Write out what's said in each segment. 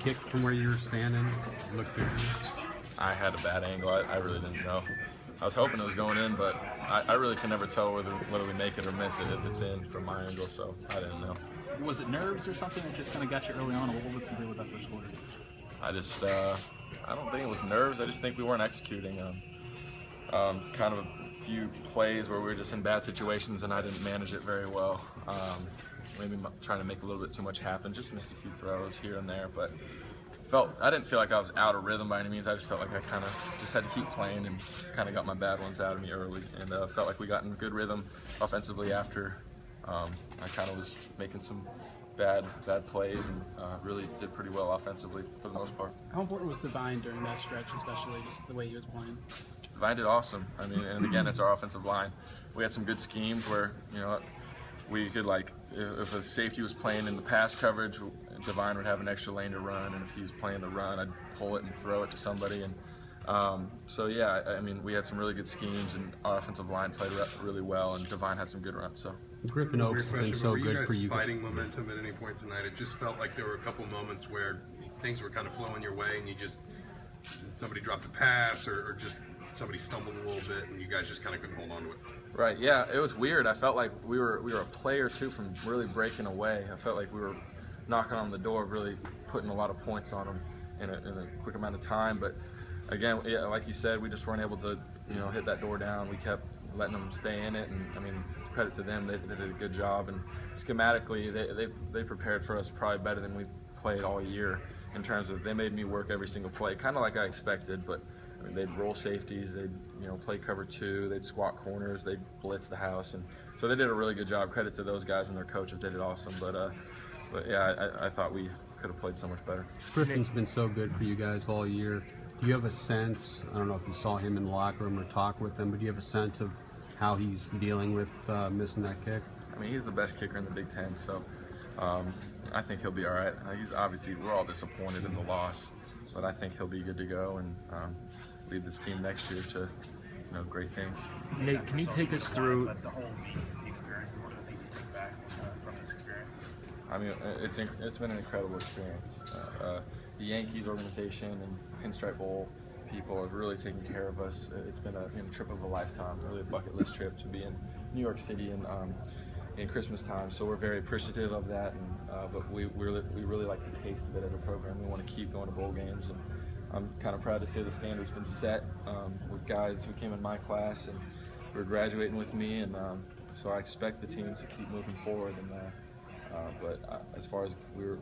kick from where you were standing look good to you? I had a bad angle. I really didn't know. I was hoping it was going in, but I really can never tell whether we make it or miss it if it's in from my angle, so I didn't know. Was it nerves or something that just kind of got you early on, or what was the deal with that first quarter? I don't think it was nerves. I just think we weren't executing. Kind of a few plays where we were just in bad situations and I didn't manage it very well. Maybe trying to make a little bit too much happen. Just missed a few throws here and there, but I didn't feel like I was out of rhythm by any means. I just felt like I kind of just had to keep playing and kind of got my bad ones out of me early, and felt like we got in good rhythm offensively after I kind of was making some bad plays and really did pretty well offensively for the most part. How important was Divine during that stretch, especially just the way he was playing? Divine did awesome. I mean, and again, it's our offensive line. We had some good schemes where, you know, we could, like, if a safety was playing in the pass coverage, Divine would have an extra lane to run, and if he was playing the run, I'd pull it and throw it to somebody. And so yeah, I mean, we had some really good schemes, and our offensive line played really well, and Divine had some good runs. So Griffin Oaks has been so good for you. Were you guys fighting momentum at any point tonight? It just felt like there were a couple moments where things were kind of flowing your way, and somebody dropped a pass or just somebody stumbled a little bit, and you guys just kind of couldn't hold on to it. Right, yeah, it was weird. I felt like we were a play or two from really breaking away. I felt like we were knocking on the door of really putting a lot of points on them in a quick amount of time. But again, yeah, like you said, we just weren't able to, you know, hit that door down. We kept letting them stay in it, and I mean, credit to them, they did a good job. And schematically, they prepared for us probably better than we played all year in terms of they made me work every single play, kind of like I expected. But I mean, they'd roll safeties, they'd, you know, play cover two, they'd squat corners, they'd blitz the house, and so they did a really good job. Credit to those guys and their coaches, they did awesome. But yeah, I thought we could have played so much better. Griffin's been so good for you guys all year. Do you have a sense, I don't know if you saw him in the locker room or talked with him, but do you have a sense of how he's dealing with missing that kick? I mean, he's the best kicker in the Big Ten, so I think he'll be all right. He's obviously, we're all disappointed in the loss, but I think he'll be good to go and lead this team next year to, you know, great things. Nate, can you take us through The whole meeting experience is one of the things you take back from this experience. I mean, it's been an incredible experience. The Yankees organization and Pinstripe Bowl people have really taken care of us. It's been a trip of a lifetime, really a bucket list trip to be in New York City in Christmas time. So we're very appreciative of that, and but we really like the taste of it as a program. We want to keep going to bowl games, and I'm kind of proud to say the standard's been set with guys who came in my class and who are graduating with me, and so I expect the team to keep moving forward. And but as far as we were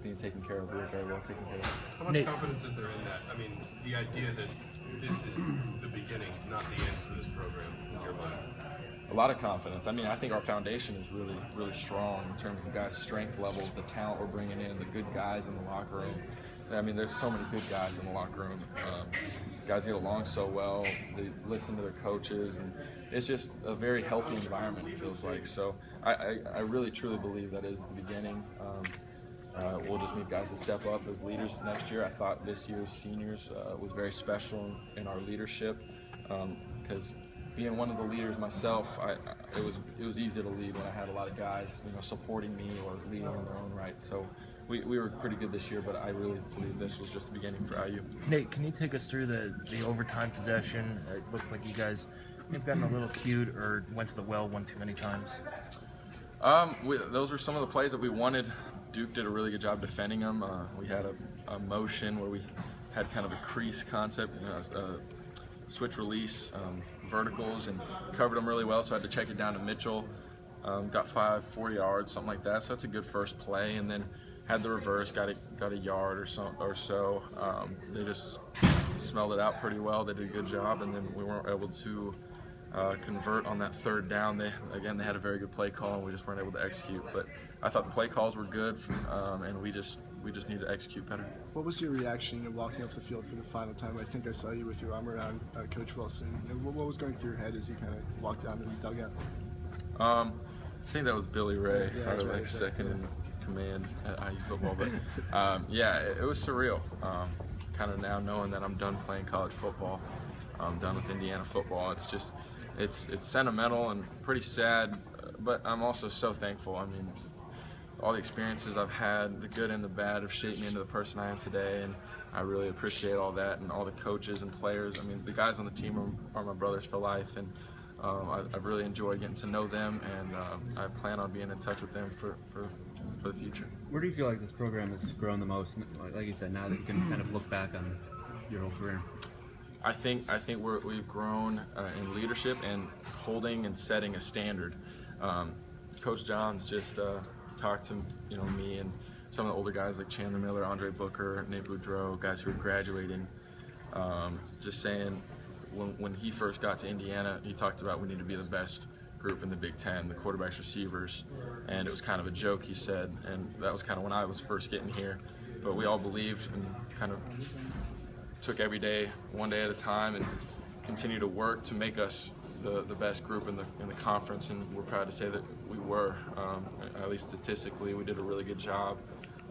being taken care of, we were very well taken care of. How much confidence is there in that? I mean, the idea that this is the beginning, not the end for this program in your mind? A lot of confidence. I mean, I think our foundation is really strong in terms of guys' strength levels, the talent we're bringing in, the good guys in the locker room. I mean, there's so many good guys in the locker room. Guys get along so well. They listen to their coaches, and it's just a very healthy environment, it feels like. So I really, truly believe that is the beginning. We'll just need guys to step up as leaders next year. I thought this year's seniors was very special in our leadership because being one of the leaders myself, it was easy to lead when I had a lot of guys, you know, supporting me or leading in their own right. So we were pretty good this year, but I really believe this was just the beginning for IU. Nate, can you take us through the overtime possession? It looked like you guys may have gotten a little cute or went to the well one too many times. Those were some of the plays that we wanted. Duke did a really good job defending them. We had a motion where we had kind of a crease concept, you know, switch release, verticals, and covered them really well, so I had to check it down to Mitchell. Got 4 yards, something like that, so that's a good first play. And then had the reverse, got a yard or so. They just smelled it out pretty well. They did a good job, and then we weren't able to convert on that third down. They had a very good play call, and we just weren't able to execute. But I thought the play calls were good, and we just need to execute better. What was your reaction walking up the field for the final time? I think I saw you with your arm around Coach Wilson. What was going through your head as you kind of walked down to the dugout? I think that was Billy Ray, Yeah, probably right, like second in command at IU football. But yeah, it was surreal. Kind of now knowing that I'm done playing college football, I'm done with Indiana football. It's just, it's sentimental and pretty sad, but I'm also so thankful. I mean, all the experiences I've had, the good and the bad, have shaped me into the person I am today, and I really appreciate all that, and all the coaches and players. I mean, the guys on the team are my brothers for life, and I've really enjoyed getting to know them, and I plan on being in touch with them for the future. Where do you feel like this program has grown the most? Like you said, now that you can kind of look back on your whole career. I think we've grown in leadership and holding and setting a standard. Coach John's just talked to me and some of the older guys like Chandler Miller, Andre Booker, Nate Boudreau, guys who are graduating, just saying when he first got to Indiana, he talked about we need to be the best group in the Big Ten, the quarterbacks, receivers, and it was kind of a joke, he said, and that was kind of when I was first getting here. But we all believed and kind of took every day, one day at a time, and continue to work to make us the best group in the conference, and we're proud to say that we were. At least statistically, we did a really good job,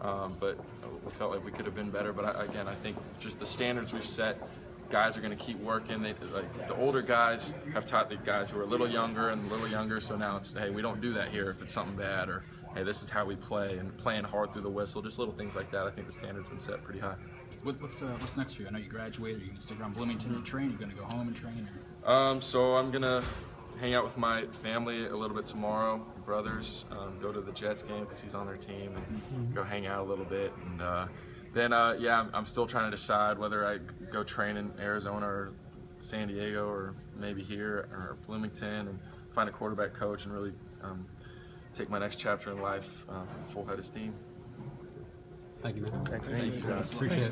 but we felt like we could have been better. But again, I think just the standards we've set, guys are going to keep working. Like the older guys have taught the guys who are a little younger and a little younger, so now it's, hey, we don't do that here if it's something bad, or hey, this is how we play, and playing hard through the whistle, just little things like that. I think the standard's been set pretty high. What's next for you? I know you graduated. Are you going to stick around Bloomington and train? Are you going to go home and train? Or? So I'm going to hang out with my family a little bit tomorrow, brothers, go to the Jets game because he's on their team, and go hang out a little bit. And then, yeah, I'm still trying to decide whether I go train in Arizona or San Diego, or maybe here or Bloomington, and find a quarterback coach and really take my next chapter in life full head of steam. Thank you, man. Thanks, Thank you, guys. Appreciate it.